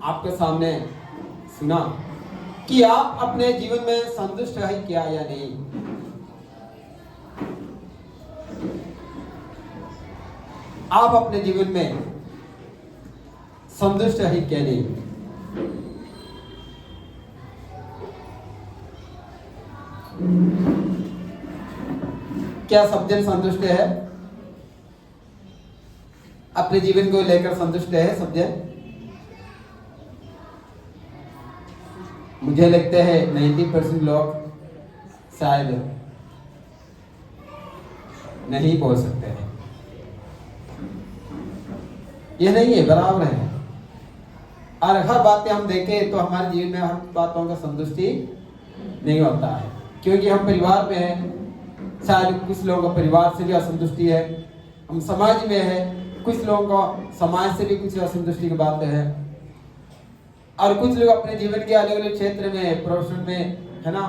आपके सामने सुना कि आप अपने जीवन में संतुष्ट है क्या या नहीं। आप अपने जीवन में संतुष्ट है क्या नहीं। क्या सब जन संतुष्ट है? अपने जीवन को लेकर संतुष्ट है सब जन? मुझे लगता है 90% लोग शायद नहीं बोल सकते हैं। ये नहीं है, बराबर है। और हर बातें हम देखें तो हमारे जीवन में हर बातों का संतुष्टि नहीं होता है, क्योंकि हम परिवार में हैं। शायद कुछ लोगों को परिवार से भी असंतुष्टि है, हम समाज में है, कुछ लोगों को समाज से भी कुछ असंतुष्टि की बात है, और कुछ लोग अपने जीवन के अलग अलग क्षेत्र में, प्रोफेशन में है ना,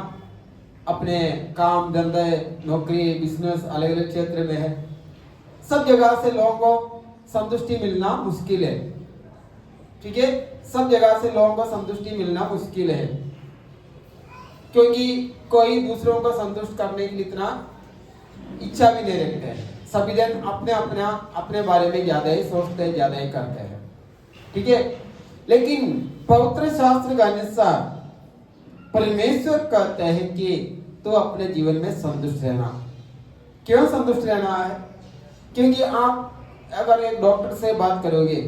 अपने काम धंधे नौकरी बिजनेस अलग अलग क्षेत्र में है। सब जगह से लोगों को संतुष्टि मिलना मुश्किल है, ठीक है। सब जगह से लोगों को संतुष्टि मिलना मुश्किल है, क्योंकि कोई दूसरों को संतुष्ट करने के लिए इतना इच्छा भी नहीं रखते हैं। सभी जन अपने बारे में ज्यादा ही सोचते हैं, ज्यादा ही करते हैं, ठीक है। लेकिन पवित्र शास्त्र के अनुसार परमेश्वर कहते हैं कि तो अपने जीवन में संतुष्ट रहना। क्यों संतुष्ट रहना है? क्योंकि आप अगर एक डॉक्टर से बात करोगे,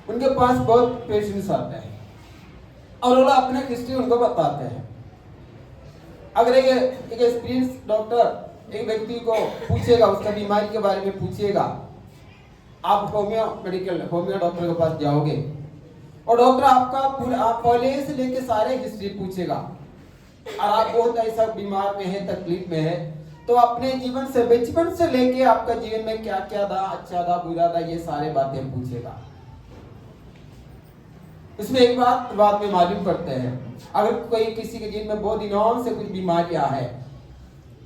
उनके पास बहुत पेशेंट्स आते हैं और वो अपने हिस्ट्री उनको बताते हैं। अगर एक एक्सपीरियंस डॉक्टर एक व्यक्ति को पूछेगा, उसका बीमारी के बारे में पूछेगा, आप होमियो डॉक्टर के पास जाओगे और डॉक्टर आप पहले से लेके सारे हिस्ट्री पूछेगा, और आप बहुत ऐसा बीमार में है, तकलीफ में है, तो अपने जीवन से बचपन से लेके आपका जीवन में क्या क्या था, अच्छा था बुरा था, ये सारे बातें पूछेगा। इसमें एक बात बाद में मालूम पड़ते हैं, अगर कोई किसी के जीवन में बहुत दिनों से कुछ बीमारियां है,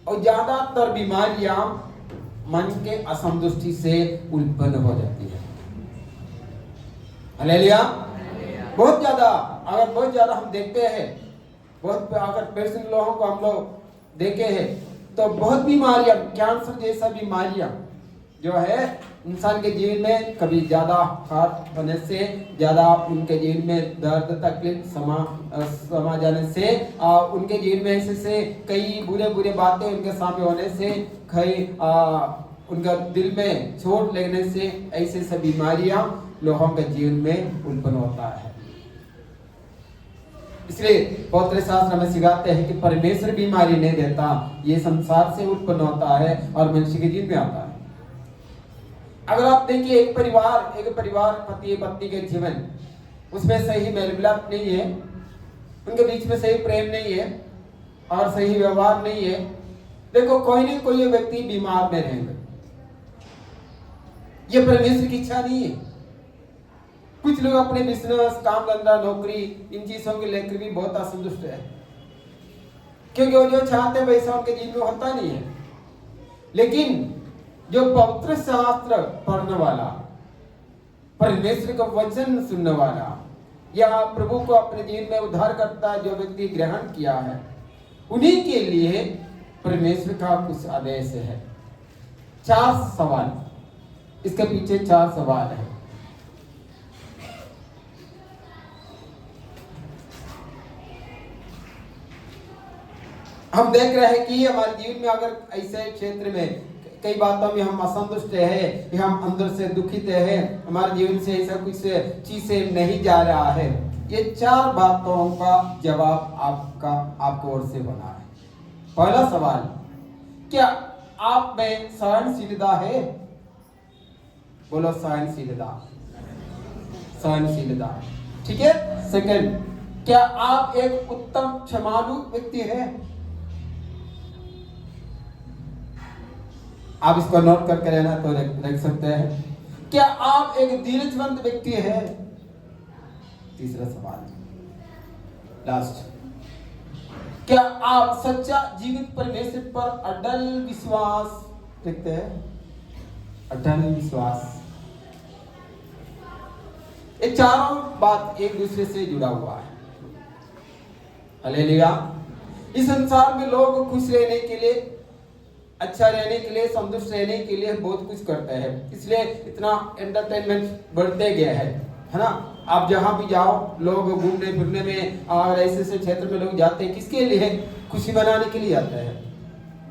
और ज्यादातर बीमारियां मन के असंतुष्टि से उत्पन्न हो जाती है। हालेलुया। बहुत ज्यादा हम देखते हैं, बहुत अगर पेशेंट लोगों को हम लोग देखे हैं तो बहुत बीमारियां, कैंसर जैसा बीमारियां जो है इंसान के जीवन में कभी ज्यादा हार्ट होने से, ज्यादा उनके जीवन में दर्द तकलीफ समा जाने से, उनके जीवन में ऐसे से कई बुरे बातें उनके सामने होने से, कई उनका दिल में चोट लगने से, ऐसे सब बीमारियां लोगों के जीवन में उत्पन्न होता है। इसलिए पवित्र शास्त्र हमें सिखाते हैं कि परमेश्वर बीमारी नहीं देता, ये संसार से उत्पन्न होता है और मनुष्य के जीवन में आता है। अगर आप देखिए एक परिवार पति पत्नी के जीवन, उसमें सही मेल मिलाप नहीं है, उनके बीच में सही प्रेम नहीं है और सही व्यवहार नहीं है, देखो कोई नहीं कोई व्यक्ति बीमार में रहेगा। ये परमेश्वर की इच्छा नहीं है। कुछ लोग अपने बिजनेस, काम धंधा, नौकरी, इन चीजों के लेकर भी बहुत असंतुष्ट है, क्योंकि वो जो चाहते हैं वैसा उनके जीवन में होता नहीं है। लेकिन जो पवित्र शास्त्र पढ़ने वाला, परमेश्वर का वचन सुनने वाला, या प्रभु को अपने जीवन में उद्धार करता जो व्यक्ति ग्रहण किया है, उन्हीं के लिए परमेश्वर का कुछ आदेश है। 4 सवाल, इसके पीछे 4 सवाल है। हम देख रहे हैं कि हमारे जीवन में अगर ऐसे क्षेत्र में कई बातों में हम असंतुष्ट है, या हम अंदर से दुखित है, हमारे जीवन से ऐसा कुछ चीजें नहीं जा रहा है, ये 4 बातों का जवाब आपको ओर से बना है। पहला सवाल, क्या आप में सहनशीलता है? बोलो सहनशीलता, ठीक है। सेकंड, क्या आप एक उत्तम क्षमालु व्यक्ति है? आप इसको नोट करके रहना तो रख सकते हैं। क्या आप एक धीरजवंत व्यक्ति है? तीसरा सवाल, लास्ट, क्या आप सच्चा जीवित परमेश्वर पर अटल विश्वास रखते हैं? अटल विश्वास, ये चारों बात एक दूसरे से जुड़ा हुआ है। हालेलुया। इस संसार में लोग खुश रहने के लिए, अच्छा रहने के लिए, संतुष्ट रहने के लिए बहुत कुछ करते हैं, इसलिए इतना एंटरटेनमेंट बढ़ते गया है ना। आप जहां भी जाओ, लोग घूमने फिरने में और ऐसे क्षेत्र में लोग जाते हैं, किसके लिए? खुशी मनाने के लिए जाते हैं,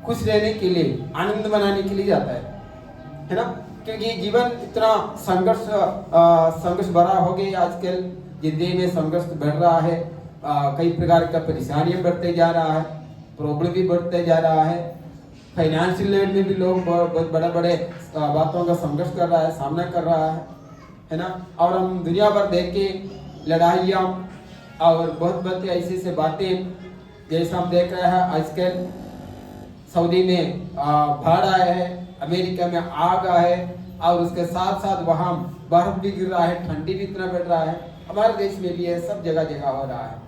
खुश रहने के लिए, आनंद मनाने के लिए जाता है ना। क्योंकि जीवन इतना संघर्ष भरा हो गया आजकल, जिंदगी में संघर्ष बढ़ रहा है, कई प्रकार का परेशानियां बढ़ते जा रहा है, प्रॉब्लम भी बढ़ते जा रहा है, फाइनेंशियल लेवल में भी लोग बहुत बड़े बड़े बातों का संघर्ष कर रहा है, सामना कर रहा है ना। और हम दुनिया भर देख के लड़ाइयाँ और बहुत ऐसी बातें, जैसा हम देख रहे हैं आजकल सऊदी में बाढ़ आया है, अमेरिका में आग आया है, और उसके साथ साथ वहाँ बर्फ भी गिर रहा है, ठंडी भी इतना बढ़ रहा है, हमारे देश में भी है, सब जगह जगह हो रहा है।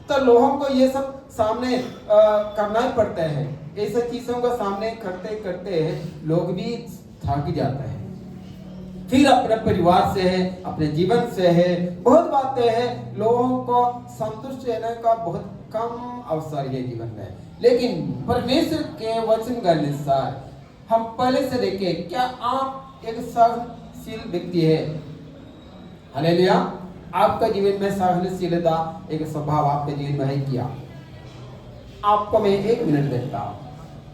तो लोगों को ये सब सामने करना ही पड़ता है। ऐसी चीजों का सामने करते करते लोग भी थक जाते हैं। फिर अपने परिवार से है, अपने जीवन से है, बहुत बातें हैं, लोगों को संतुष्ट रहने का बहुत कम अवसर है जीवन में। लेकिन परमेश्वर के वचन के अनुसार हम पहले से देखें, क्या आप एक सहनशील व्यक्ति है? हालेलुया। आपका जीवन में सहनशीलता एक स्वभाव आपके जीवन में है क्या? आपको मैं 1 मिनट देता हूं,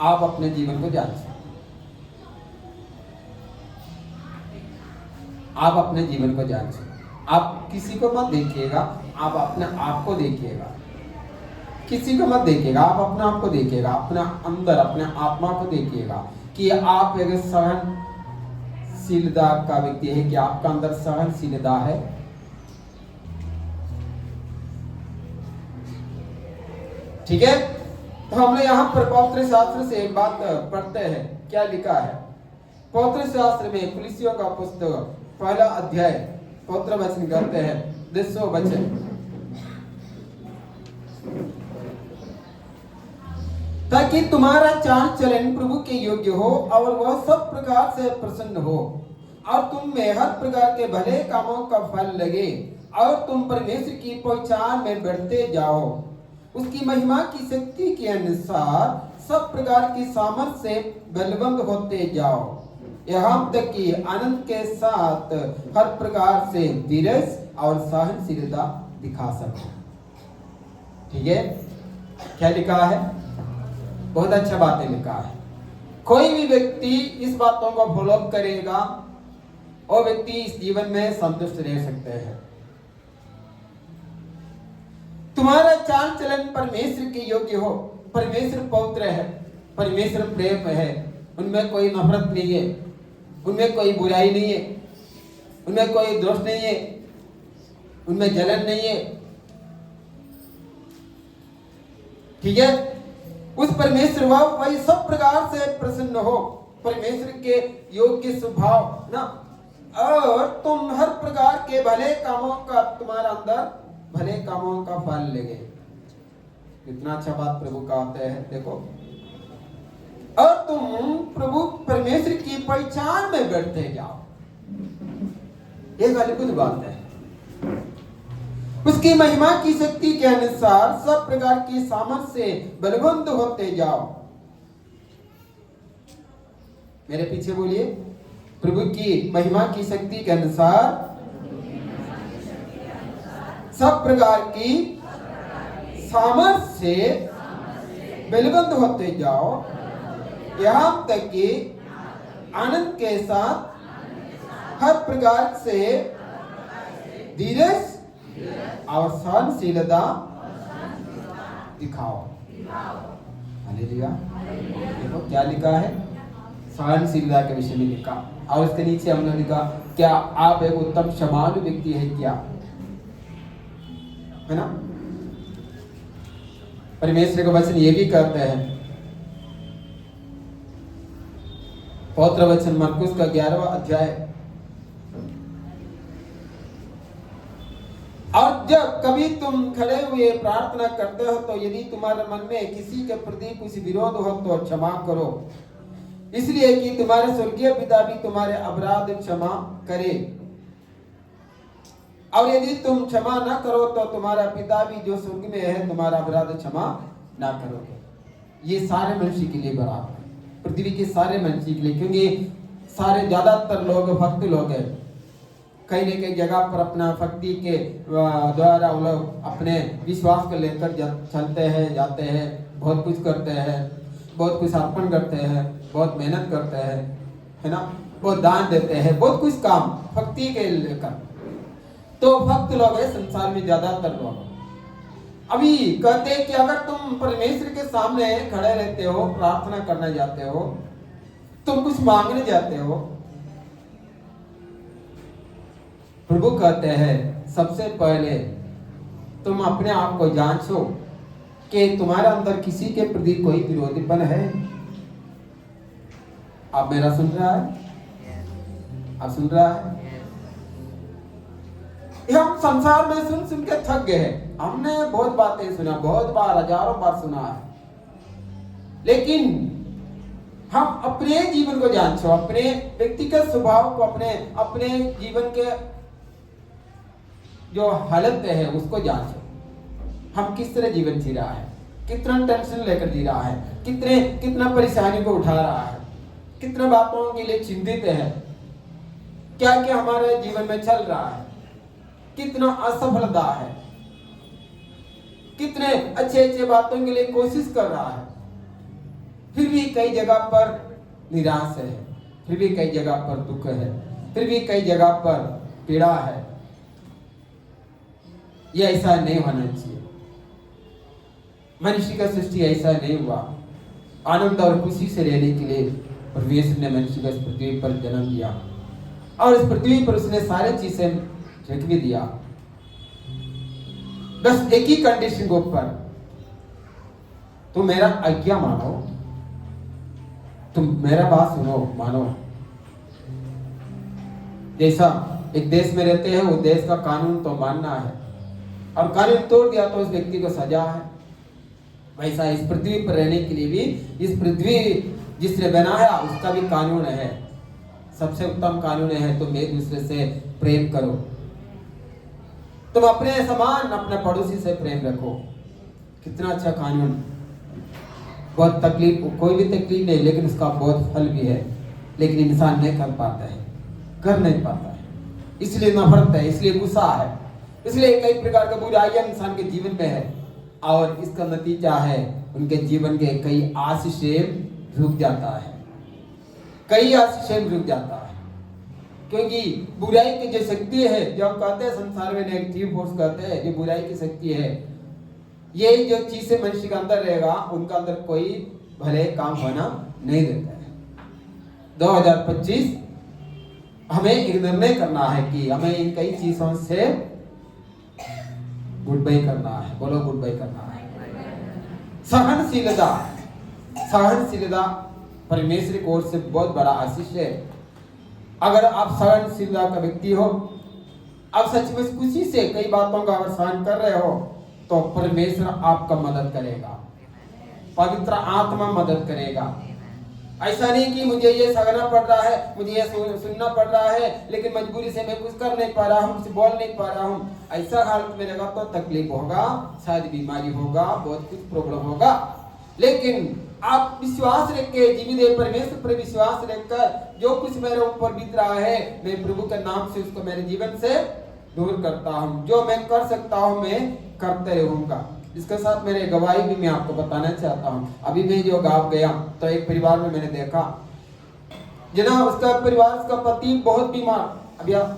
आप अपने जीवन को जांचिए, आप अपने जीवन को जांचिए। आप किसी को मत देखिएगा, आप अपने आप को देखिएगा, किसी को मत देखिएगा, आप अपने आप को देखिएगा, अपना अंदर अपने आत्मा को देखिएगा कि आप एक सहनशीलता का व्यक्ति है, कि आपका अंदर सहनशीलता है। ठीक है। तो हमने यहाँ पर पवित्र शास्त्र से एक बात पढ़ते हैं, क्या लिखा है पवित्र शास्त्र में? कुलिसियों का पुस्तक 1 अध्याय पवित्र वचन करते हैं 10 वचन। ताकि तुम्हारा चाल चलन प्रभु के योग्य हो और वह सब प्रकार से प्रसन्न हो, और तुम में हर प्रकार के भले कामों का फल लगे, और तुम परमेश्वर की पहचान में बढ़ते जाओ, उसकी महिमा की शक्ति के अनुसार सब प्रकार की सामर्थ्य से बलवंत होते जाओ, यहाँ तक कि आनंद के साथ हर प्रकार से धीरज और सहनशीलता दिखा सको। ठीक है। क्या लिखा है? बहुत अच्छा बातें लिखा है। कोई भी व्यक्ति इस बातों को फॉलो करेगा, वो व्यक्ति इस जीवन में संतुष्ट रह सकते हैं। तुम्हारा चाल चलन परमेश्वर के योग्य हो। परमेश्वर पवित्र है, परमेश्वर प्रेम है, उनमें कोई नफरत नहीं है, उनमें कोई बुराई नहीं है, उनमें कोई दोष नहीं है, उनमें जलन नहीं है। ठीक है। उस परमेश्वर वही सब प्रकार से प्रसन्न हो, परमेश्वर के योग्य स्वभाव ना, और तुम हर प्रकार के भले कामों का, तुम्हारा अंदर भले कामों का फल लगे। कितना अच्छा बात प्रभु का आता है, देखो। और तुम प्रभु परमेश्वर की पहचान में बढ़ते जाओ, ये अद्भुत बात है। उसकी महिमा की शक्ति के अनुसार सब प्रकार की सामर्थ्य से बलवंत होते जाओ। मेरे पीछे बोलिए, प्रभु की महिमा की शक्ति के अनुसार सब प्रकार की सामर्थ्य से बलवंत होते जाओ, यहाँ तक कि आनंद के साथ हर प्रकार से धीरज और सहनशीलता दिखाओ। हालेलुया। देखो क्या लिखा है, सहनशीलता के विषय में लिखा, और उसके नीचे हमने लिखा, क्या आप एक उत्तम क्षमालु व्यक्ति है क्या? है ना। परमेश्वर का वचन ये भी कहते हैं, पवित्र वचन मरकुस का 11वां अध्याय, और जब कभी तुम खड़े हुए प्रार्थना करते हो तो यदि तुम्हारे मन में किसी के प्रति कुछ विरोध हो तो क्षमा करो, इसलिए कि तुम्हारे स्वर्गीय पिता भी तुम्हारे अपराध क्षमा करे। और यदि तुम क्षमा ना करो तो तुम्हारा पिता भी जो स्वर्ग में है तुम्हारा अपराध क्षमा ना करोगे। ये सारे मनुष्य के लिए बराबर है, पृथ्वी के सारे मनुष्य के लिए, क्योंकि सारे ज्यादातर लोग भक्त लोग हैं। कहीं न कहीं जगह पर अपना भक्ति के द्वारा वो लोग अपने विश्वास को लेकर चलते हैं, जाते हैं, बहुत कुछ करते हैं, बहुत कुछ अर्पण करते हैं, बहुत मेहनत करते हैं, है ना, बहुत दान देते हैं, बहुत कुछ काम भक्ति के लेकर। तो भक्त लोग है संसार में ज्यादातर लोग। अभी कहते हैं कि अगर तुम परमेश्वर के सामने खड़े रहते हो, प्रार्थना करने जाते हो, तुम कुछ मांगने जाते हो, प्रभु कहते हैं सबसे पहले तुम अपने आप को जांचो कि तुम्हारे अंदर किसी के प्रति कोई विरोधीपन है। आप मेरा सुन रहा है? आप सुन रहा है? हम संसार में सुन सुन के थक गए हैं। हमने बहुत बातें सुना, बहुत बार, हजारों बार सुना है, लेकिन हम अपने जीवन को जांचो, अपने व्यक्तिगत स्वभाव को, अपने जीवन के जो हालत है उसको जांचो। हम किस तरह जीवन जी रहा है, कितना टेंशन लेकर जी रहा है, कितना परेशानी को उठा रहा है, कितने बातों के लिए चिंतित है, क्या क्या हमारे जीवन में चल रहा है, कितना असफलता है, कितने अच्छे बातों के लिए कोशिश कर रहा है, फिर भी कई जगह पर निराश है, फिर भी कई जगह पर दुख है, फिर भी कई जगह पर पीड़ा है। ये ऐसा नहीं होना चाहिए। मनुष्य का सृष्टि ऐसा नहीं हुआ। आनंद और खुशी से रहने के लिए परमेश्वर ने मनुष्य को इस पृथ्वी पर जन्म दिया और इस पृथ्वी पर उसने सारे चीजें रख भी दिया। बस एक ही कंडीशन के ऊपर, तुम मेरा आज्ञा मानो, तुम मेरा बात सुनो, मानो। जैसा एक देश में रहते हैं, वो देश का कानून तो मानना है, और कानून तोड़ दिया तो उस व्यक्ति को सजा है। वैसा इस पृथ्वी पर रहने के लिए भी, इस पृथ्वी जिसने बनाया उसका भी कानून है। सबसे उत्तम कानून है तुम एक दूसरे से प्रेम करो, तुम अपने समान अपने पड़ोसी से प्रेम रखो। कितना अच्छा कानून। बहुत तकलीफ, कोई भी तकलीफ नहीं, लेकिन उसका बहुत फल भी है, लेकिन इंसान नहीं कर पाता है, कर नहीं पाता है, इसलिए नफरत है, इसलिए गुस्सा है, इसलिए कई प्रकार का बुराइयां इंसान के जीवन में है, और इसका नतीजा है उनके जीवन के कई आशीषें रुक जाता है, कई आशीषें रुक जाता है। क्योंकि बुराई की जो शक्ति है, जो हम कहते हैं संसार में नेगेटिव फोर्स कहते हैं, जो बुराई की शक्ति है, ये जो चीजें मनुष्य के अंदर रहेगा, उनका अंदर कोई भले काम होना नहीं देता है। 2025 हमें एक निर्णय करना है कि हमें इन कई चीजों से गुड बाय करना है। बोलो, गुड बाय करना है। सहनशीलता, सहनशीलता परमेश्वर की ओर से बहुत बड़ा आशीष है। अगर आप सहनशीलता का व्यक्ति हो, आप सच में खुशी से कई बातों का अगर सहन कर रहे हो, तो परमेश्वर आपका मदद करेगा, पवित्र आत्मा मदद करेगा। ऐसा नहीं कि मुझे ये सहना पड़ रहा है, मुझे ये सुनना पड़ रहा है, लेकिन मजबूरी से मैं कुछ कर नहीं पा रहा हूँ, कुछ बोल नहीं पा रहा हूँ। ऐसा हालत में रहेगा तो तकलीफ होगा, शायद बीमारी होगा, बहुत कुछ प्रॉब्लम होगा। लेकिन आप विश्वास रख के जीवित परमेश्वर पर विश्वास रखकर, जो कुछ मेरे ऊपर बीत रहा है, मैं प्रभु के नाम से उसको मेरे जीवन से दूर करता हूँ। जो मैं कर सकता हूँ मैं करते रहूंगा। इसके साथ मेरे गवाही भी मैं आपको बताना चाहता हूँ। अभी मैं जो गाँव गया तो एक परिवार में मैंने देखा, जना उसका परिवार, उसका पति बहुत बीमार,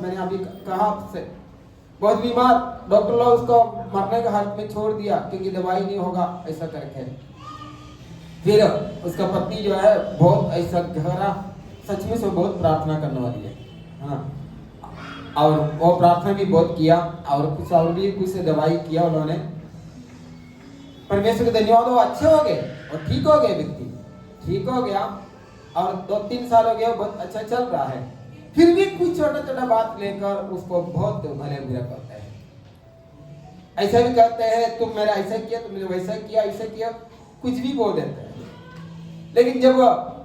मैंने अभी कहा आपसे, बहुत बीमार, डॉक्टर लोग उसको मरने के हाथ में छोड़ दिया क्योंकि दवाई नहीं होगा ऐसा करके। फिर उसका पत्नी जो है बहुत ऐसा गहरा, सच में से बहुत प्रार्थना करने वाली है, हाँ, और वो प्रार्थना भी बहुत किया और कुछ और भी कुछ दवाई किया उन्होंने। परमेश्वर के धन्यवाद, वो अच्छे हो गए और ठीक हो गए, व्यक्ति ठीक हो गया और 2-3 साल हो गया, बहुत अच्छा चल रहा है। फिर भी कुछ छोटा छोटा बात लेकर उसको बहुत भले बुरा करते हैं। ऐसा भी कहते हैं तुम मेरा ऐसा किया, तुमने वैसा किया, ऐसा किया, कुछ भी बोल देते हैं। लेकिन जब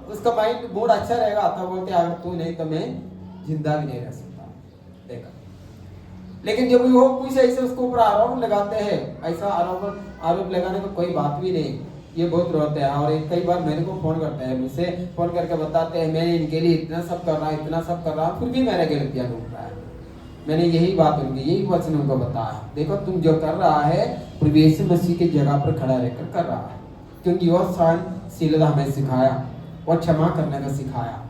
उसका माइंड मूड अच्छा रहेगा तो बोलते अगर तू नहीं तो मैं जिंदा भी नहीं रह सकता। देखा, लेकिन जब वो कुछ ऐसे उसके ऊपर आरोप लगाते हैं, ऐसा आरोप लगाने को कोई बात भी नहीं, ये बहुत रोते हैं। और कई बार मेरे को फोन करते हैं, मुझसे फोन करके बताते हैं मैंने इनके लिए इतना सब कर रहा, इतना सब कर रहा, फिर भी मेरा गलतियां ढूंढ रहा है। मैंने यही बात उनकी, यही वचन उनको बताया, देखो तुम जो कर रहा है प्रभु यीशु मसीह की जगह पर खड़ा रहकर कर रहा है, क्योंकि वो सहनशीलता हमें सिखाया, वो क्षमा करने का सिखाया।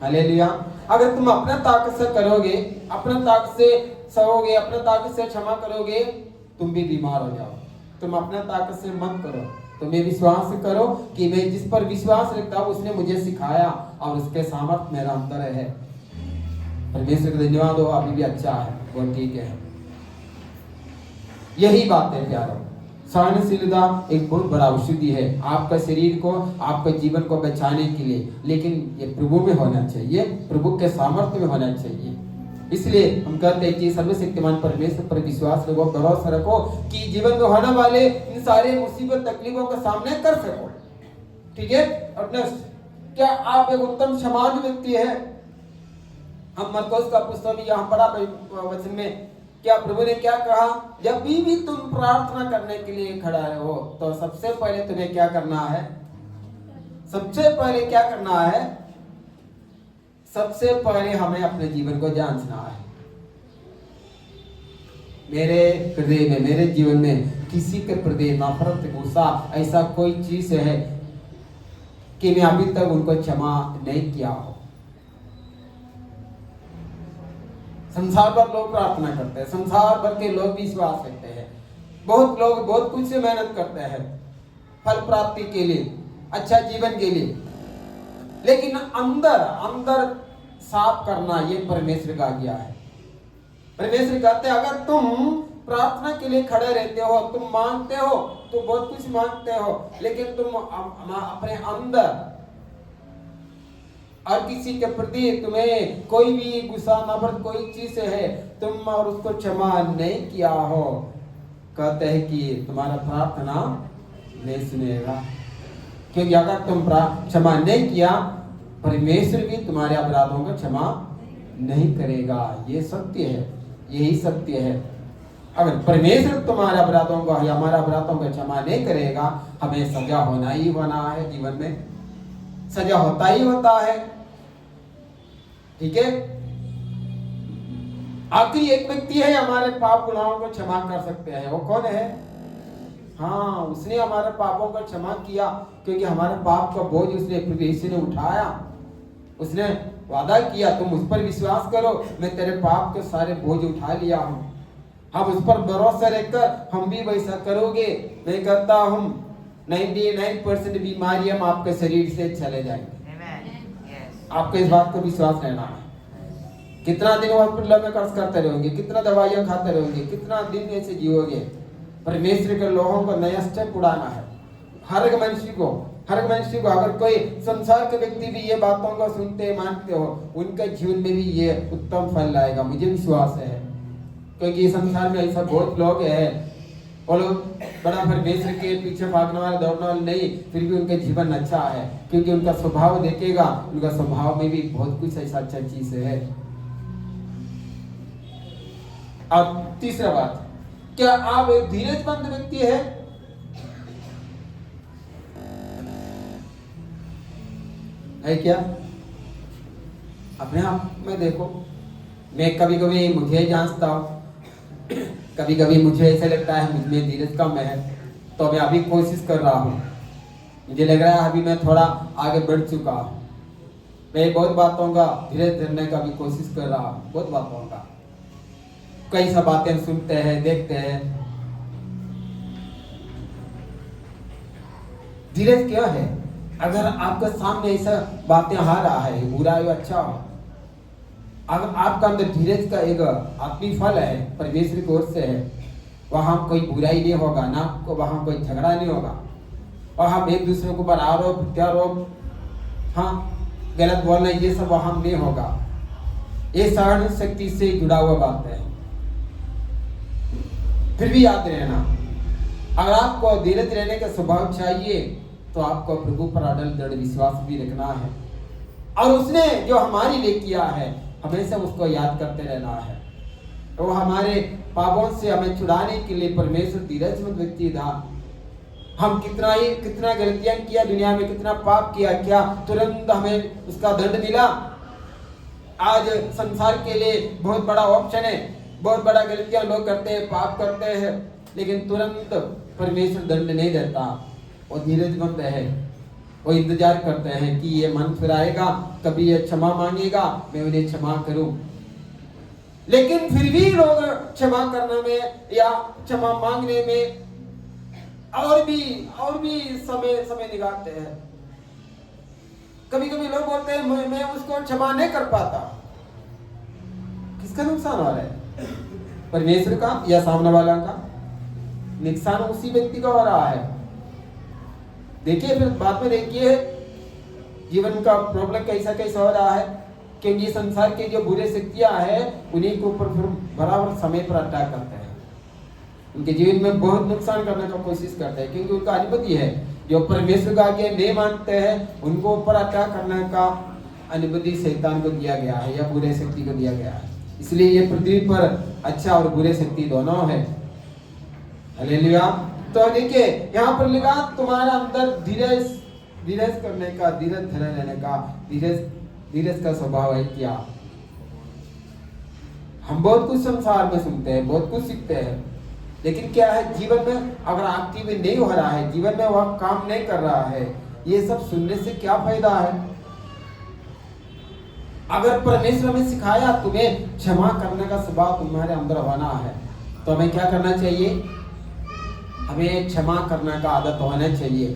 हालेलुया। अगर तुम अपना ताकत से करोगे, अपना ताकत से सहोगे, अपना ताकत से क्षमा करोगे, तुम भी बीमार हो जाओ। तुम अपना ताकत से मत करो, तुम्हें विश्वास करो कि मैं जिस पर विश्वास रखता हूँ उसने मुझे सिखाया और उसके सामर्थ्य मेरा अंदर है। परमेश्वर का धन्यवाद हो, अभी भी अच्छा है, वो ठीक है। यही बात है प्यारो, सहनशीलता एक बहुत बड़ा औषधि है आपका शरीर को, आपके जीवन को बचाने के लिए। लेकिन ये प्रभु में होना चाहिए, प्रभु के सामर्थ्य में होना चाहिए। इसलिए हम कहते हैं कि सर्वशक्तिमान परमेश्वर पर विश्वास रखो, भरोसा रखो कि जीवन में होने वाले इन सारे मुसीबत तकलीफों का सामना कर सको। ठीक है। और नेक्स्ट, क्या आप एक उत्तम क्षमालु व्यक्ति है? हम मरकुस का पुस्तक यहाँ पढ़ा वचन में, क्या प्रभु ने क्या कहा, जब भी तुम प्रार्थना करने के लिए खड़ा हो तो सबसे पहले तुम्हें क्या करना है? सबसे पहले क्या करना है? सबसे पहले हमें अपने जीवन को जांचना है। मेरे हृदय में, मेरे जीवन में किसी के प्रति नफरत, गुस्सा, ऐसा कोई चीज है कि मैं अभी तक उनको क्षमा नहीं किया हो। संसार भर लोग प्रार्थना करते हैं, संसार भर के लोग विश्वास करते हैं, बहुत लोग बहुत कुछ से मेहनत करते हैं फल प्राप्ति के लिए, अच्छा जीवन के लिए, लेकिन अंदर अंदर साफ करना ये परमेश्वर का आज्ञा है। परमेश्वर कहते हैं अगर तुम प्रार्थना के लिए खड़े रहते हो, तुम मांगते हो तो बहुत कुछ मांगते हो, लेकिन तुम अपने अंदर और किसी के प्रति तुम्हें कोई भी गुस्सा, नफरत, कोई चीज है, तुम और उसको क्षमा नहीं किया हो, कहते हैं कि तुम्हारा प्रार्थना नहीं सुनेगा। क्योंकि अगर तुम क्षमा नहीं किया, परमेश्वर भी तुम्हारे अपराधों का क्षमा नहीं करेगा। ये सत्य है, यही सत्य है। अगर परमेश्वर तुम्हारे अपराधों को या हमारे अपराधों का क्षमा नहीं करेगा, हमें सजा होना ही होना है, जीवन में सजा होता ही होता है। ठीक है। आखिरी एक व्यक्ति है हमारे पाप गुनाहों को क्षमा कर सकते हैं, वो कौन है? हाँ, उसने हमारे पापों को क्षमा किया, क्योंकि हमारे पाप का बोझ उसने प्रभु यीशु ने उठाया। उसने वादा किया तुम उस पर विश्वास करो, मैं तेरे पाप के सारे बोझ उठा लिया हूँ। अब उस पर भरोसा रखकर हम भी वैसा करोगे, मैं कहता हूँ 99% बीमारियां आपके शरीर से चले जाएंगे। आपको इस बात को विश्वास रहना है। कितना दिन हॉस्पिटल में खर्च करते रहोगे, कितना दवाइयां खाते रहोगे, कितना दिन ऐसे जियोगे? परमेश्वर के लोगों को नया स्टेप उड़ाना है। हर एक मनुष्य को अगर कोई संसार के व्यक्ति भी ये बातों को सुनते मानते हो, उनके जीवन में भी ये उत्तम फल लाएगा, मुझे विश्वास है। क्योंकि संसार में ऐसा बहुत लोग हैं, वो लोग बड़ा परमेश्वर के पीछे भागने वाले, दौड़ने वाले नहीं, फिर भी उनका जीवन अच्छा है, क्योंकि उनका स्वभाव देखेगा, उनका स्वभाव में भी बहुत कुछ ऐसा अच्छा चीज है। अब तीसरा बात, क्या आप एक धीरजमंद व्यक्ति है? क्या अपने आप में देखो, मैं कभी कभी मुझे जांचता हूं, कभी कभी मुझे ऐसा लगता है मुझमें धीरज कम है, तो मैं अभी कोशिश कर रहा हूँ। मुझे लग रहा है अभी मैं थोड़ा आगे बढ़ चुका हूँ। मैं बहुत बातों का धीरज धरने का भी कोशिश कर रहा हूँ, बहुत बातों का। कई सब बातें सुनते हैं, देखते हैं। धीरज क्या है? अगर आपके सामने ऐसा बातें आ रहा है, बुरा या अच्छा हो, अगर आपका अंदर धीरज का एक आत्मिक फल है, परमेश्वर की ओर से है, वहां कोई बुराई नहीं होगा, ना वहां कोई झगड़ा नहीं होगा, और हम एक दूसरे के ऊपर आरोप प्रत्यारोप, हाँ गलत बोलना, ये सब वहां नहीं होगा। ये सहन शक्ति से जुड़ा हुआ बात है। फिर भी याद रहना, अगर आपको धीरज रहने का स्वभाव चाहिए तो आपको प्रभु पर अटल दृढ़ विश्वास भी रखना है, और उसने जो हमारे लिए किया है हमेशा उसको याद करते रहना है। तो हमारे पापों से हमें छुड़ाने के लिए परमेश्वर धीरजमंद व्यक्ति था। हम कितना गलतियां किया दुनिया में, कितना पाप किया, क्या तुरंत हमें उसका दंड मिला? आज संसार के लिए बहुत बड़ा ऑप्शन है, बहुत बड़ा गलतियां लोग करते हैं, पाप करते हैं, लेकिन तुरंत परमेश्वर दंड नहीं देता। वो धीरजमंद है, वो इंतजार करते हैं कि ये मन फिराएगा, कभी ये क्षमा मांगेगा, मैं उन्हें क्षमा करूं। लेकिन फिर भी लोग क्षमा करने में या क्षमा मांगने में और भी समय निकालते हैं। कभी कभी लोग बोलते हैं मैं उसको क्षमा नहीं कर पाता। किसका नुकसान हो रहा है? परमेश्वर का या सामने वाला का? नुकसान उसी व्यक्ति का हो रहा है। देखिए फिर बाद में देखिए जीवन का प्रॉब्लम कैसा कैसा हो रहा है, क्योंकि संसार के जो बुरे शक्तियां हैं उन्हीं के ऊपर फिर बराबर समय पर अटैक करते हैं, उनके जीवन में बहुत नुकसान करने का कोशिश करते हैं, क्योंकि उनका अनुमति है। जो परमेश्वर का आज्ञा नहीं मानते हैं उनको ऊपर अटैक करने का अनुमति शैतान को दिया गया है या बुरे शक्ति को दिया गया है। इसलिए ये पृथ्वी पर अच्छा और बुरे शक्ति दोनों है। हालेलुया। तो देखिए यहाँ पर लिखा तुम्हारा अंदर धीरज करने का, धीरज धरे रहने का, धीरज का स्वभाव है क्या? हम बहुत कुछ संसार में सुनते हैं, बहुत कुछ सीखते हैं, लेकिन क्या है जीवन में अगर एक्टिव नहीं हो रहा है, जीवन में वह काम नहीं कर रहा है, ये सब सुनने से क्या फायदा है? अगर परमेश्वर ने सिखाया तुम्हें क्षमा करने का स्वभाव तुम्हारे अंदर होना है, तो हमें क्या करना चाहिए? हमें क्षमा करने का आदत होना चाहिए।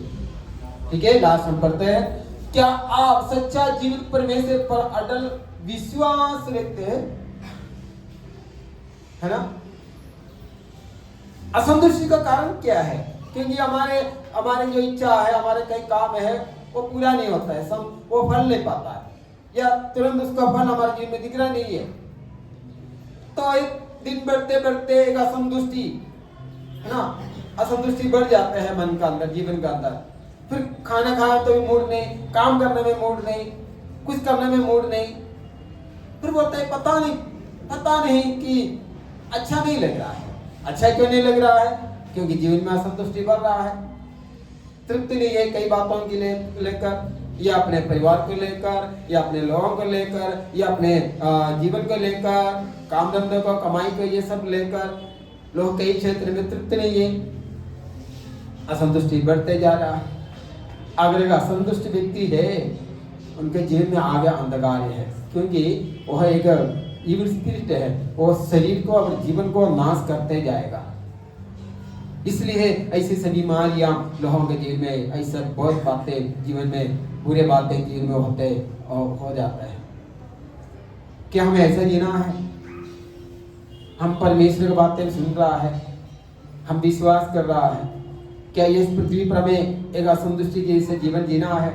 ठीक है, लास्ट हम पढ़ते हैं। क्या आप सच्चा जीवित परमेश्वर पर अटल विश्वास रखते हैं? है ना? असंतुष्टि का कारण क्या है? क्योंकि हमारे जो इच्छा है, हमारे कई काम है वो पूरा नहीं होता है, वो फल नहीं पाता है, या तुरंत उसका फल हमारे जीवन में दिख रहा नहीं है। तो एक दिन बढ़ते बढ़ते एक असंतुष्टि है ना, असंतुष्टि बढ़ जाता है मन का अंदर, जीवन का अंदर। फिर खाना खाया तो भी मूड नहीं, काम करने में मूड नहीं, कुछ करने में मूड नहीं। फिर बोलते हैं पता नहीं कि अच्छा नहीं लग रहा है। अच्छा क्यों नहीं लग रहा है? क्योंकि जीवन में असंतुष्टि बढ़ रहा है, तृप्ति नहीं है कई बातों के लेकर, या अपने परिवार को लेकर, या अपने लोगों को लेकर, या अपने जीवन को लेकर, काम धंधे को, कमाई को, ये सब लेकर लोग कई क्षेत्र में तृप्ति नहीं है, असंतुष्टि बढ़ते जा रहा है। अगर एक असंतुष्ट व्यक्ति है उनके जीवन में आगे अंधकार है, क्योंकि वह एक इविल स्पिरिट है, वो शरीर को और जीवन को नाश करते जाएगा। इसलिए ऐसी सभी बीमारियां लोगों के जीवन में, ऐसा बहुत बातें जीवन में, बुरे बातें जीवन में होते और हो जाता है। क्या हमें ऐसा जीना है? हम परमेश्वर की बातें सुन रहा है, हम विश्वास कर रहा है, क्या इस पृथ्वी पर हमें एक असंतुष्टि जैसे जीवन जीना है?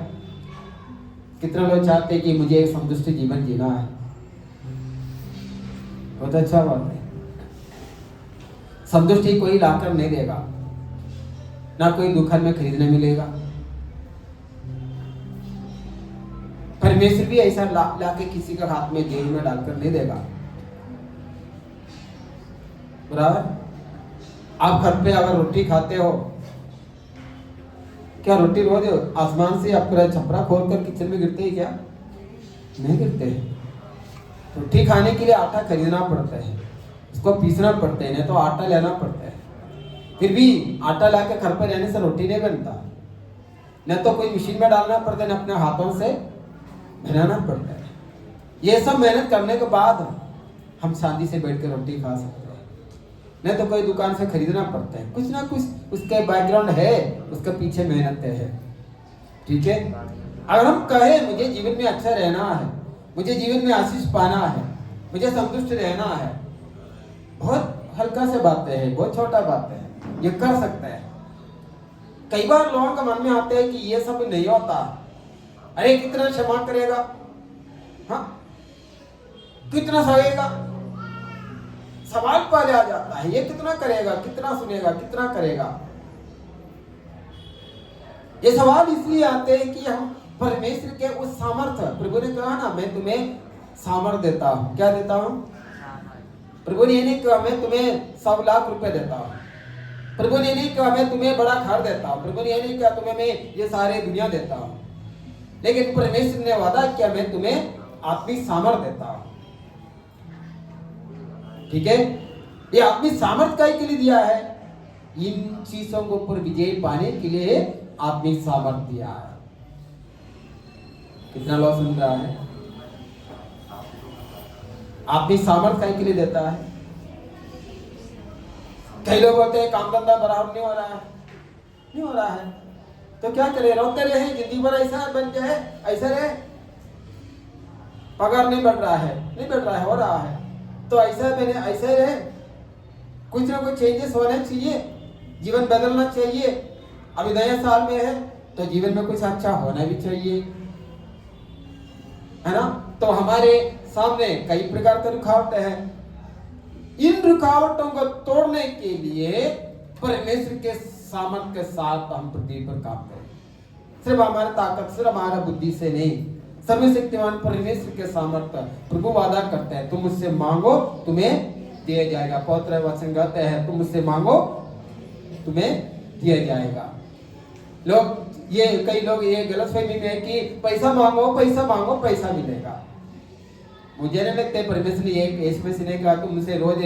कितने लोग चाहते हैं कि मुझे एक संतुष्ट जीवन जीना है? बहुत अच्छा बात है। संतुष्टि कोई लाकर नहीं देगा, ना कोई दुकान में खरीदने मिलेगा। परमेश्वर भी ऐसा लाके किसी का हाथ में जेब में डालकर नहीं देगा। बराबर? आप घर पे अगर रोटी खाते हो, क्या रोटी रोज आसमान से आपका छपरा खोलकर किचन में गिरते ही क्या? नहीं गिरते। रोटी खाने के लिए आटा खरीदना पड़ता है, उसको पीसना पड़ता है, नहीं तो आटा लेना पड़ता है। फिर भी आटा लाके घर पर रहने से रोटी नहीं बनता, न तो कोई मशीन में डालना पड़ता है, न अपने हाथों से बनाना पड़ता है। ये सब मेहनत करने के बाद हम शांति से बैठ कर रोटी खा सकते हैं, नहीं तो कोई दुकान से खरीदना पड़ता है। कुछ ना कुछ उसके बैकग्राउंड है, उसके पीछे मेहनत है। ठीक है, अगर हम कहें मुझे जीवन में अच्छा रहना है, मुझे जीवन में आशीष पाना है, मुझे संतुष्ट रहना है, बहुत हल्का से बातें हैं, बहुत छोटा बातें हैं, ये कर सकते हैं। कई बार लोगों का मन में आता है कि ये सब नहीं होता, अरे कितना क्षमा करेगा, हाँ कितना सहेगा, सवाल पहले आ जाता है, ये कितना करेगा, कितना सुनेगा, कितना करेगा। ये सवाल इसलिए आते हैं कि हम परमेश्वर के उस सामर्थ्य, प्रभु ने कहा ना मैं तुम्हें सामर्थ्य देता हूं। क्या देता हूं? प्रभु ने ये नहीं कहा मैं तुम्हें 100 लाख रुपए देता हूँ, प्रभु ने नहीं कहा मैं तुम्हें बड़ा घर देता हूँ, प्रभु ने ये नहीं कहा तुम्हें मैं ये सारे दुनिया देता हूँ, लेकिन परमेश्वर ने वादा किया मैं तुम्हें आत्मिक सामर्थ देता हूँ। ठीक है, ये आत्मिक सामर्थ काय के लिए दिया है? इन चीजों के ऊपर विजय पाने के लिए आत्मिक सामर्थ दिया है। कितना लोग सुन रहा है? आत्मिक सामर्थ काय के लिए देता है? कई लोग बोलते हैं काम धंधा बराबर नहीं हो रहा है, नहीं हो रहा है, तो क्या करें? रोते रहे जिंदगी भर ऐसा बन जाए, ऐसा रहे, पगार नहीं बढ़ रहा है, नहीं बढ़ रहा है, हो रहा है, तो ऐसा मैंने ऐसे रहे। कुछ ना कुछ चेंजेस होने चाहिए, जीवन बदलना चाहिए। अभी नया साल में है तो जीवन में कुछ अच्छा होना भी चाहिए, है ना? तो हमारे सामने कई प्रकार के रुकावटें हैं। इन रुकावटों को तोड़ने के लिए परमेश्वर के सामर्थ के साथ हम पृथ्वी पर काम करें। सिर्फ हमारा ताकत, सिर्फ हमारा बुद्धि से नहीं, सर्वशक्तिमान परमेश्वर के सामर्थ्य प्रभु वादा करते हैं, तुम मुझसे मांगो तुम्हें दिया जाएगा। पवित्र वचन कहते हैं तुम मुझसे मांगो तुम्हें दिया जाएगा। लोग ये कई लोग ये गलतफहमी में है कि पैसा मांगो पैसा मांगो पैसा मिलेगा। मुझे नहीं लगता परमेश्वर ने एक इसमें से नहीं कहा तुम मुझसे रोज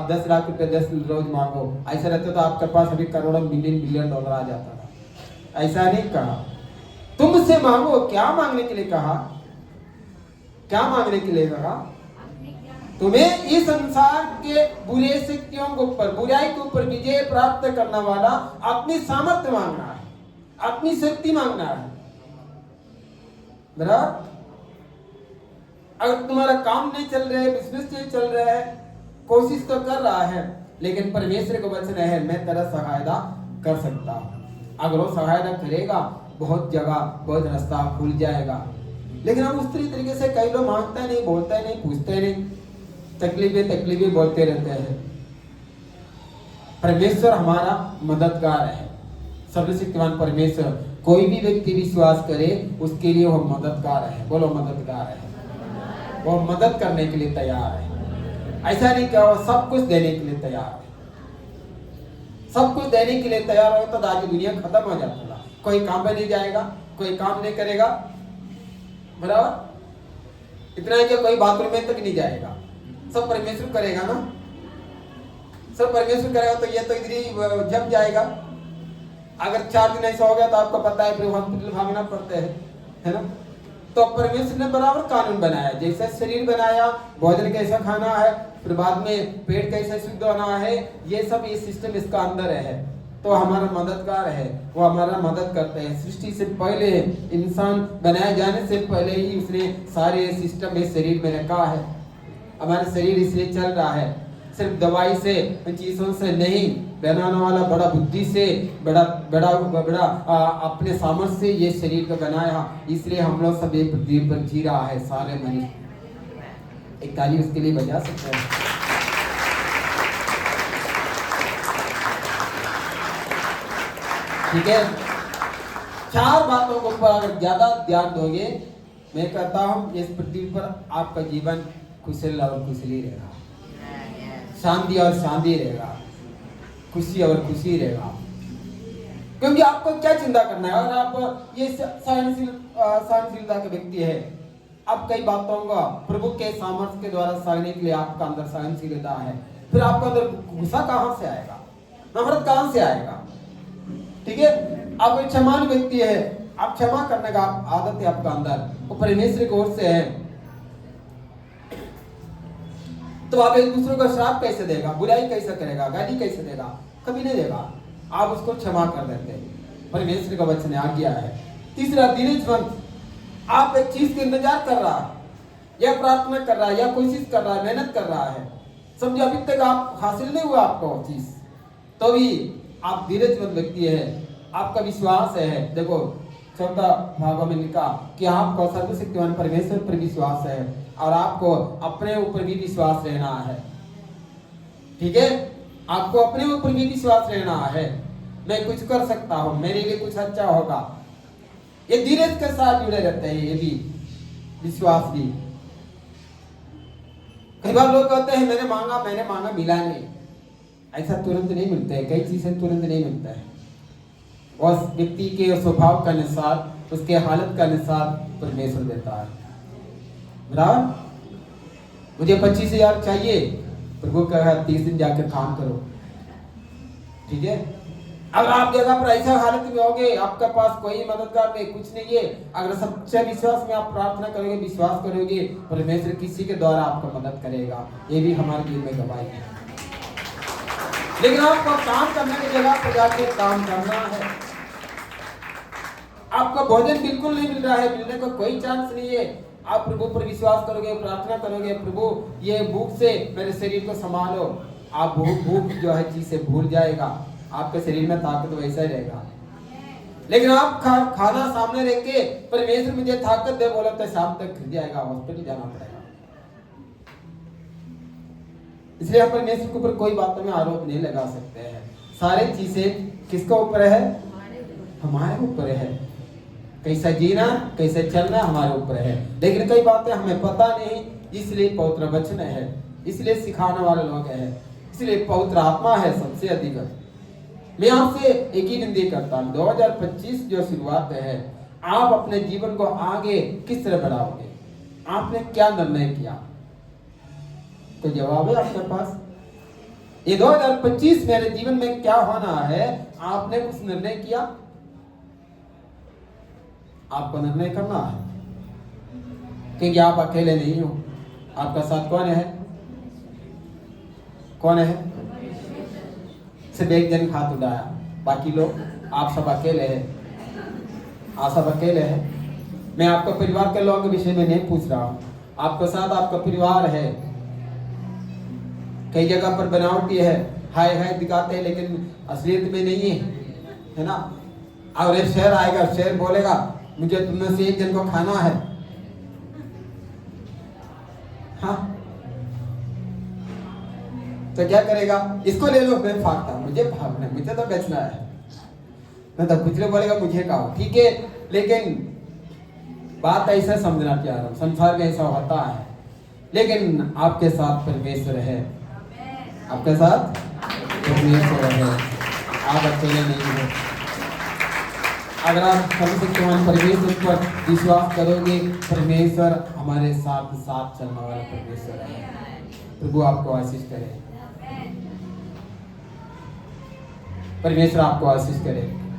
10 लाख रुपए 10 रोज मांगो। ऐसा रहता तो आपके पास अभी करोड़ों मिलियन बिलियन डॉलर आ जाता था। ऐसा नहीं कहा, तुम मुझसे मांगो। क्या मांगने के लिए कहा? क्या मांगने के लिए कहा? तुम्हें इस संसार के बुरे शक्तियों के ऊपर, बुराई के ऊपर विजय प्राप्त करने वाला अपनी सामर्थ्य मांगना है, अपनी शक्ति मांगना है। बराबर? अगर तुम्हारा काम नहीं चल रहा है, बिजनेस नहीं चल रहा है, कोशिश तो कर रहा है, लेकिन परमेश्वर को वचन है मैं तेरा सहायता कर सकता हूँ। अगर वो सहायता करेगा बहुत जगह बहुत रास्ता खुल जाएगा। लेकिन हम उस तरीके से कई लोग मांगते नहीं, बोलते नहीं, पूछते नहीं, तकलीफें बोलते रहते हैं। परमेश्वर हमारा मददगार है, सर्वशक्तिमान परमेश्वर। कोई भी व्यक्ति विश्वास करे उसके लिए वो मददगार है। बोलो मददगार है, वो मदद करने के लिए तैयार है। ऐसा नहीं कि वो सब कुछ देने के लिए तैयार है। सब कुछ देने के लिए तैयार हो तो आज दुनिया खत्म हो जाता है। कोई काम पे नहीं जाएगा, कोई काम नहीं करेगा, बराबर? इतना है कि कोई बाथरूम में तक नहीं जाएगा। सब परमेश्वर करेगा ना, सब परमेश्वर करेगा तो ये तो इधर ही जम जाएगा। अगर 4 दिन ऐसा हो गया तो आपको पता है फिर हॉस्पिटल भागना पड़ता है ना? तो परमेश्वर ने बराबर कानून बनाया, जैसे शरीर बनाया, भोजन कैसा खाना है, फिर बाद में पेट कैसे शुद्ध होना है, ये सब ये सिस्टम इसका अंदर है। तो हमारा मददगार है, वो हमारा मदद करते हैं। सृष्टि से पहले, इंसान बनाए जाने से पहले ही उसने सारे सिस्टम इस शरीर में रखा है। हमारा शरीर इसलिए चल रहा है, सिर्फ दवाई से, चीजों से नहीं, बनाने वाला बड़ा बुद्धि से, बड़ा बड़ा बड़ा अपने सामर्थ्य से ये शरीर को बनाया। इसलिए हम लोग सब एक पृथ्वी पर जी रहा है, सारे मनुष्य। एक ताली उसके लिए बजा सकते हैं। ठीक है, 4 बातों के ऊपर अगर ज्यादा ध्यान दोगे, मैं कहता हूं इस पृथ्वी पर आपका जीवन कुशल और कुशली रहेगा, शांति और शांति रहेगा, खुशी और खुशी रहेगा। क्योंकि आपको क्या चिंता करना है? अगर आप ये सहनशीलता के व्यक्ति है, आप कई बातों का प्रभु के सामर्थ्य के द्वारा सहने के लिए आपका अंदर सहनशीलता है, फिर आपका अंदर गुस्सा कहां से आएगा, नफरत कहां से आएगा? ठीक है, आप एक क्षमान व्यक्ति है, आप क्षमा करने का आदत है आपका अंदर, वो परमेश्वर की ओर से है, तो आप एक दूसरे को श्राप कैसे देगा, बुराई कैसे करेगा, गाली कैसे देगा? कभी नहीं देगा। आप उसको क्षमा कर देते हैं, परमेश्वर का वचन आज्ञा है। तीसरा, धीरजवंत। आप एक चीज का इंतजार कर रहा है, या प्रार्थना कर रहा है, या कोशिश कर रहा है, मेहनत कर रहा है, समझो अभी तक आप हासिल नहीं हुआ आपको चीज, तो भी आप धीरजवंत व्यक्ति है, आपका विश्वास है। देखो 14 भागों में लिखा कि आपको सर्वशक्तिमान परमेश्वर पर विश्वास है और आपको अपने ऊपर भी विश्वास रहना है। ठीक है, आपको अपने ऊपर भी विश्वास रहना है। मैं कुछ कर सकता हूं, मेरे लिए कुछ अच्छा होगा। ये धीरज के साथ जुड़े रहते हैं, ये भी विश्वास भी। कई बार लोग कहते हैं मैंने मांगा मिला नहीं। ऐसा तुरंत नहीं मिलता है, कई चीजें तुरंत नहीं मिलता है। उस व्यक्ति के स्वभाव के अनुसार, उसके हालत के अनुसार परमेश्वर देता है। बराबर, मुझे 25,000 चाहिए, प्रभु कहा 30 दिन जाकर काम करो, ठीक है। अगर आप जगह पर ऐसा हालत में होगे, आपके पास कोई मददगार नहीं, कुछ नहीं है, अगर सच्चे विश्वास में आप प्रार्थना करोगे, विश्वास करोगे, परमेश्वर किसी के द्वारा आपको मदद करेगा। ये भी हमारे जीवन में गवाही है। लेकिन आपको काम करने की जगह पर जाके काम करना है। आपको भोजन बिल्कुल नहीं मिल रहा है, मिलने का कोई चांस नहीं है, आप प्रभु पर विश्वास करोगे, प्रार्थना करोगे, प्रभु ये भूख से मेरे शरीर को संभालो, आप भूख जो है चीज से भूल जाएगा, आपके शरीर में ताकत वैसा ही रहेगा। लेकिन आप खाना सामने रख के परमेश्वर मुझे ताकत दे बोला तो शाम तक गिर जाएगा, हॉस्पिटल जाना पड़ेगा। इसलिए हम परमेश्वर के ऊपर कोई बातों में आरोप नहीं लगा सकते हैं। सारी चीजें किसके ऊपर है? हमारे ऊपर है। कैसा जीना, कैसे चलना हमारे ऊपर है। लेकिन कई बातें हमें पता नहीं, इसलिए पवित्र वचन है, इसलिए सिखाने वाले लोग हैं, इसलिए पवित्र आत्मा है सबसे अधिक। मैं आपसे एक ही विनती करता हूँ, 2025 जो शुरुआत है, आप अपने जीवन को आगे किस तरह बढ़ाओगे? आपने क्या निर्णय किया? कोई जवाब है आपके पास? ये 2025 मेरे जीवन में क्या होना है, आपने कुछ निर्णय किया? आपको निर्णय करना है, क्योंकि आप अकेले नहीं हो। आपका साथ कौन है? कौन है? सिर्फ एक जन हाथ उठाया, बाकी लोग आप सब अकेले हैं। आप सब अकेले हैं। मैं आपका परिवार के लोगों के विषय में नहीं पूछ रहा हूँ, आपके साथ आपका परिवार है। कई जगह पर बनावटी है, हाय हाय दिखाते हैं, लेकिन असलियत में नहीं है, है ना। और एक शहर आएगा, शहर बोलेगा मुझे तुम से एक जन को खाना है, हाँ, तो क्या करेगा? इसको ले लो, मैं भागता, मुझे भागना, मुझे तो बेचना है। नहीं तो कुछ लोग बोलेगा मुझे खाओ, ठीक है। लेकिन बात ऐसा समझना चाह रहा हूँ, संसार में ऐसा होता है, लेकिन आपके साथ परमेश्वर है, आपके साथ परमेश्वर है, आप अकेले नहीं हो। अगर आप सर्वशक्तिमान परमेश्वर पर विश्वास करोगे, परमेश्वर हमारे साथ साथ चलने वाला परमेश्वर है। प्रभु आपको आशीष करे, परमेश्वर आपको आशीष करे।